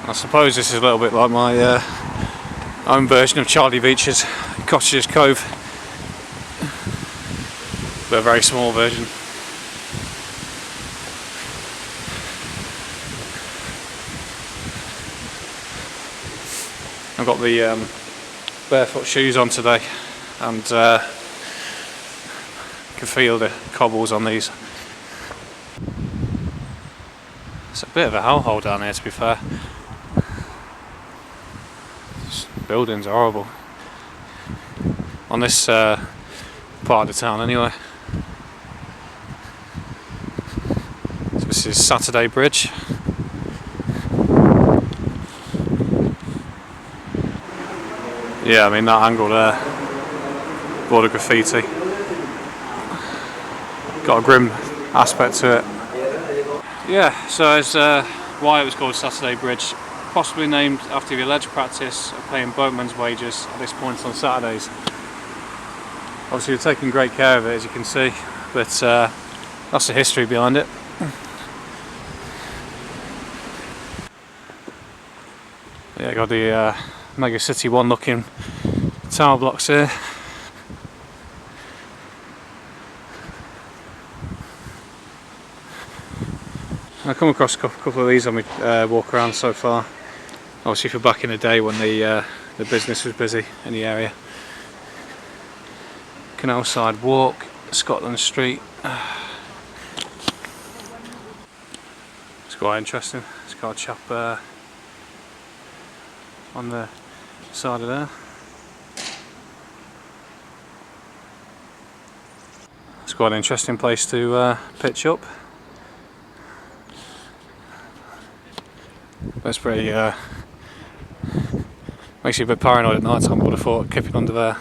I suppose this is a little bit like my own version of Charlie Beach's Cottages Cove, but a very small version. I've got the barefoot shoes on today, and you can feel the cobbles on these. It's a bit of a hellhole down here, to be fair. This building's horrible on this part of the town anyway. So this is Saturday Bridge. Yeah, I mean that angle there, all the graffiti, got a grim aspect to it. Yeah, so as why it was called Saturday Bridge, possibly named after the alleged practice of paying boatmen's wages at this point on Saturdays. Obviously we're taking great care of it, as you can see, but that's the history behind it. Yeah, got the Mega City 1 looking tower blocks here. I've come across a couple of these on my walk around so far. Obviously for back in the day when the business was busy in the area. Canal Side Walk, Scotland Street. It's quite interesting. It's got a chap on the side of there. It's quite an interesting place to pitch up. That's pretty makes you a bit paranoid at night time. I would have thought keeping under there.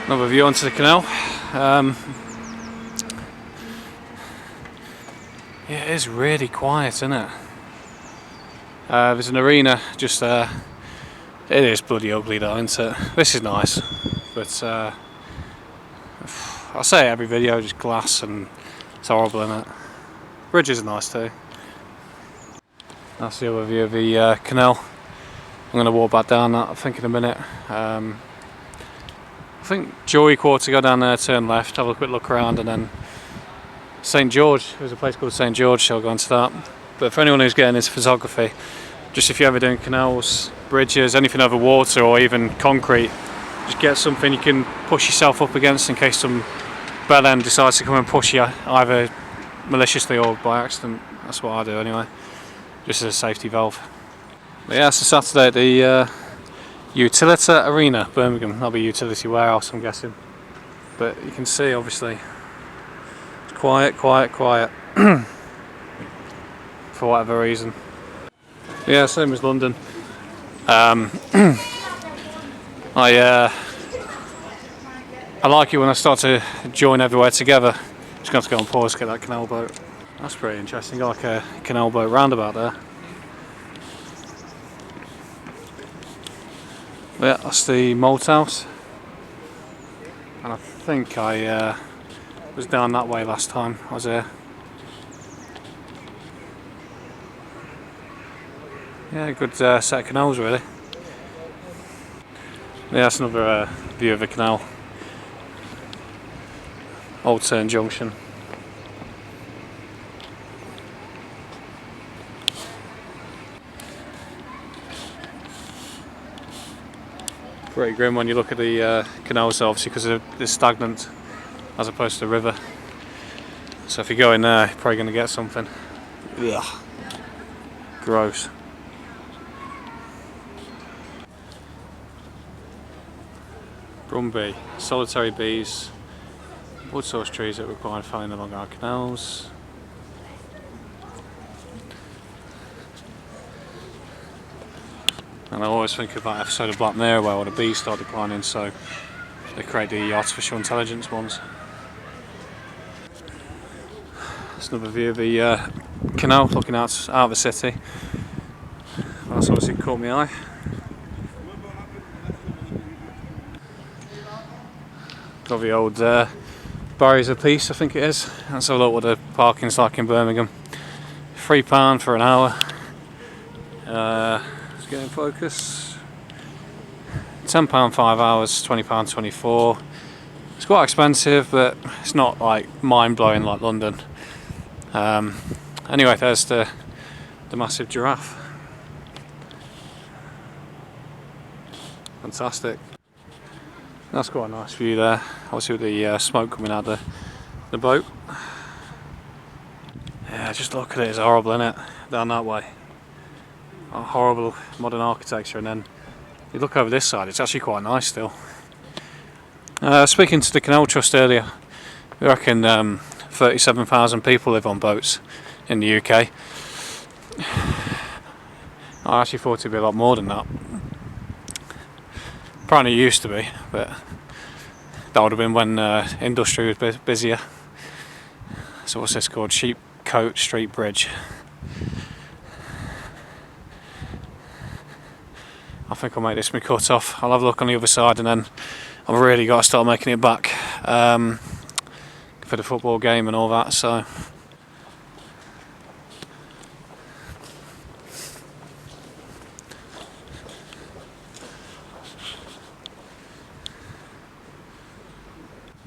Another view onto the canal. Yeah, it is really quiet, isn't it? There's an arena just there. It is bloody ugly though, isn't it? This is nice, but I say it every video, just glass and it's horrible, isn't it? Bridges are nice too. That's the other view of the canal. I'm going to walk back down that, I think, in a minute. I think Joey Quarter, go down there, turn left, have a quick look around, and then St George. There's a place called St George, so I'll go into that. But for anyone who's getting into photography, just if you're ever doing canals, bridges, anything over water or even concrete, just get something you can push yourself up against in case some bell end decides to come and push you, either maliciously or by accident. That's what I do anyway, just as a safety valve. But yeah, it's a Saturday at the Utilita Arena, Birmingham. That'll be utility warehouse, I'm guessing. But you can see, obviously, it's quiet, quiet, quiet. For whatever reason. Yeah, same as London. I like it when I start to join everywhere together. Just going to go and pause to get that canal boat. That's pretty interesting. Got like a canal boat roundabout there. Yeah, that's the malt house. And I think I was down that way last time I was here. Yeah, good set of canals really. Yeah, that's another view of the canal. Old Turn Junction. Pretty grim when you look at the canals, obviously, because they're stagnant as opposed to the river. So if you go in there, you're probably going to get something. Ugh. Gross. Brumby, solitary bees, wood source trees that require felling along our canals. And I always think of that episode of Black Mirror where all the bees start declining, so they create the artificial intelligence ones. That's another view of the canal looking out of the city. That's obviously caught my eye. Got the old barriers of peace, I think it is. Let's have a look what the parking's like in Birmingham. £3 for an hour. Let's get in focus. £10 5 hours, £20 24. It's quite expensive, but it's not like mind-blowing like London. Anyway, there's the massive giraffe. Fantastic. That's quite a nice view there. Obviously with the smoke coming out the boat. Yeah, just look at it, it's horrible, isn't it? Down that way. Oh, horrible modern architecture, and then you look over this side, it's actually quite nice still. Speaking to the Canal Trust earlier, we reckon 37,000 people live on boats in the UK. I actually thought it'd be a lot more than that. Apparently it used to be, but that would have been when industry was busier. So what's this called? Sheepcote Street Bridge. I think I'll make this my cut off. I'll have a look on the other side, and then I've really got to start making it back for the football game and all that. So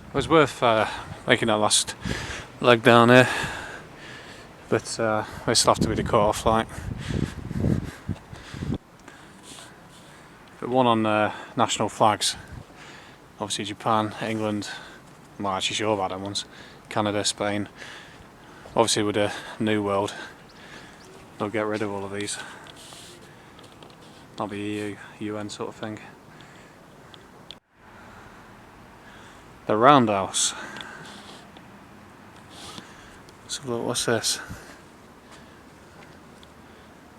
it was worth making that last leg down here, but it still have to be the cut-off like. But one on national flags, obviously Japan, England, I'm not actually sure about them ones, Canada, Spain. Obviously with a new world, they'll get rid of all of these. That'll be EU, UN sort of thing. The roundhouse. Let's have a look, what's this?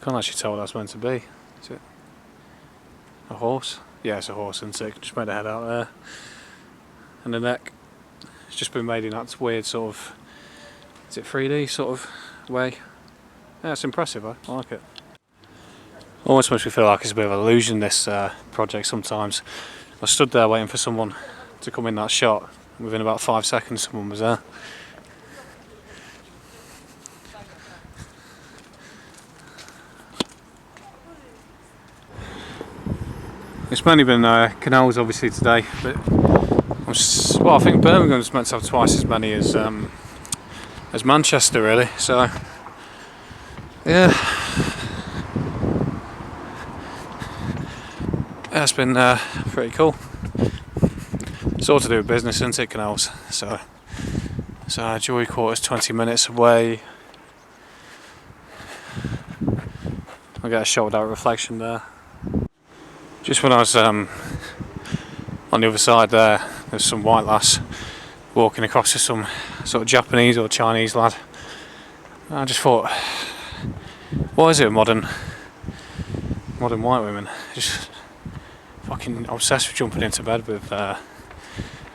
Can't actually tell what that's meant to be. Is it a horse? Yeah, it's a horse, isn't it? Just made a head out there. And the neck. It's just been made in that weird sort of, is it 3D sort of way? Yeah, it's impressive, I like it. Almost makes me feel like it's a bit of an illusion, this project sometimes. I stood there waiting for someone to come in that shot. Within about 5 seconds someone was there. It's mainly been canals obviously today, but I think Birmingham's meant to have twice as many as Manchester really, so yeah. It's been pretty cool. It's all to do with business, isn't it, canals? So Joy Quarter's 20 minutes away. I'll get a shot without reflection there. Just when I was on the other side there's some white lass walking across to some sort of Japanese or Chinese lad. I just thought, what is it, modern white women? Just fucking obsessed with jumping into bed with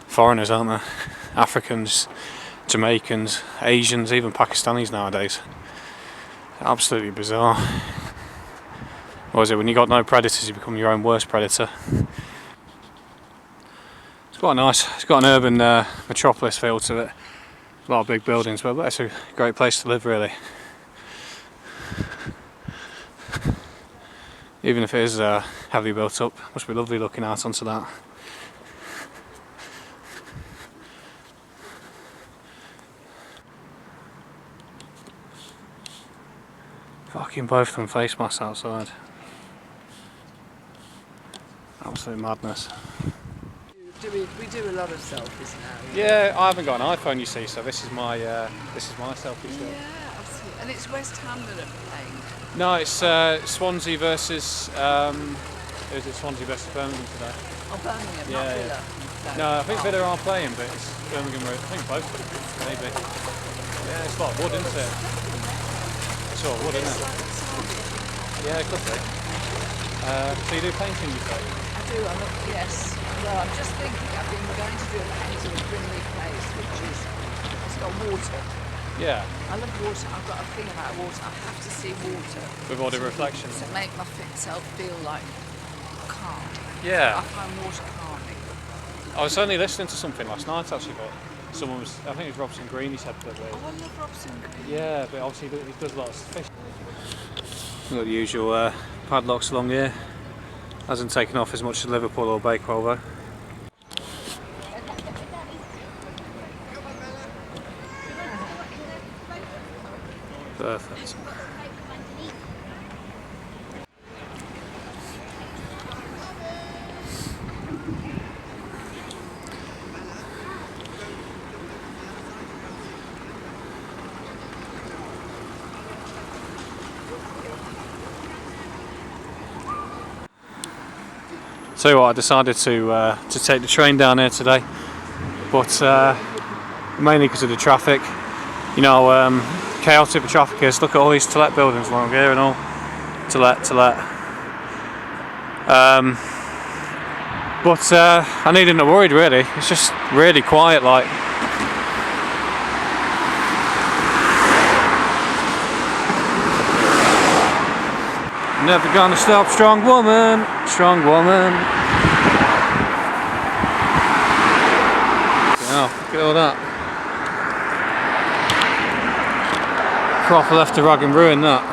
foreigners, aren't they? Africans, Jamaicans, Asians, even Pakistanis nowadays. Absolutely bizarre. What is it, when you got no predators you become your own worst predator. It's quite nice, it's got an urban metropolis feel to it. A lot of big buildings, but it's a great place to live really. Even if it is heavily built up, must be lovely looking out onto that. Fucking both of them face masks outside. Absolute madness. We do a lot of selfies now. Yeah, I haven't got an iPhone, you see, so this is my selfie still. Yeah, absolutely. And it's West Ham that are playing. No, it's Swansea versus is it Swansea versus Birmingham today? Oh, Birmingham, Yeah, not yeah. Villa. No, I think Villa are playing, but it's Birmingham. I think both, maybe. Yeah, it's a lot of wood, isn't it? It's all wood, isn't it? Yeah, it could be. So you do painting, you say? I do, yes. Well, I'm just thinking, I've been going to do a painting of Brimley Place, which is, it's got water. Yeah. I love water, I've got a thing about water, I have to see water. With all the reflections. To make myself feel like calm. Yeah. I find water calming. I was only listening to something last night actually, but Someone was, I think it was Robson Green, he said that. Oh, I love Robson Green. Yeah, but obviously he does lots of fish. Got the usual padlocks along here. Hasn't taken off as much as Liverpool or Bakewell though. Perfect. Tell you what, I decided to take the train down here today, but mainly because of the traffic. You know, chaotic the traffic is. Look at all these to let buildings along here and all. To let. But I needn't have worried really. It's just really quiet, like. Never gonna stop, strong woman, strong woman. Oh, look at all that. Proper left to rag and ruin that.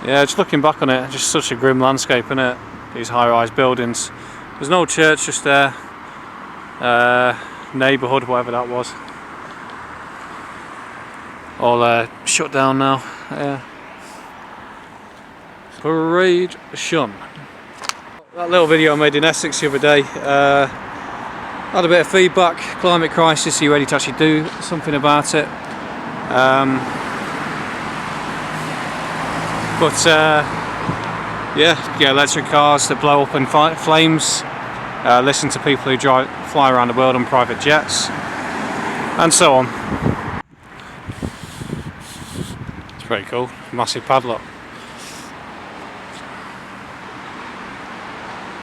Yeah, just looking back on it, just such a grim landscape, isn't it? These high-rise buildings. There's no church just there. Neighbourhood, whatever that was. All shut down now. Yeah. Parade shun. That little video I made in Essex the other day. Had a bit of feedback. Climate crisis. Are you ready to actually do something about it? Yeah, electric cars that blow up in flames. Listen to people who fly around the world on private jets, and so on. It's pretty cool. Massive padlock.